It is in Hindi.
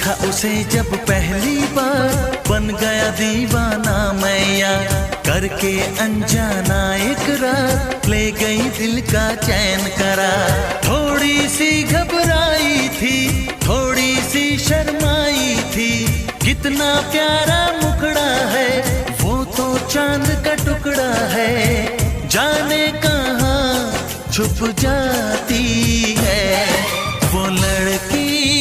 देखा उसे जब पहली बार, बन गया दीवाना मैया, करके अनजाना इकरार, ले गई दिल का चैन करार। थोड़ी सी घबराई थी, थोड़ी सी शर्माई थी, कितना प्यारा मुखड़ा है, वो तो चांद का टुकड़ा है, जाने कहाँ छुप जाती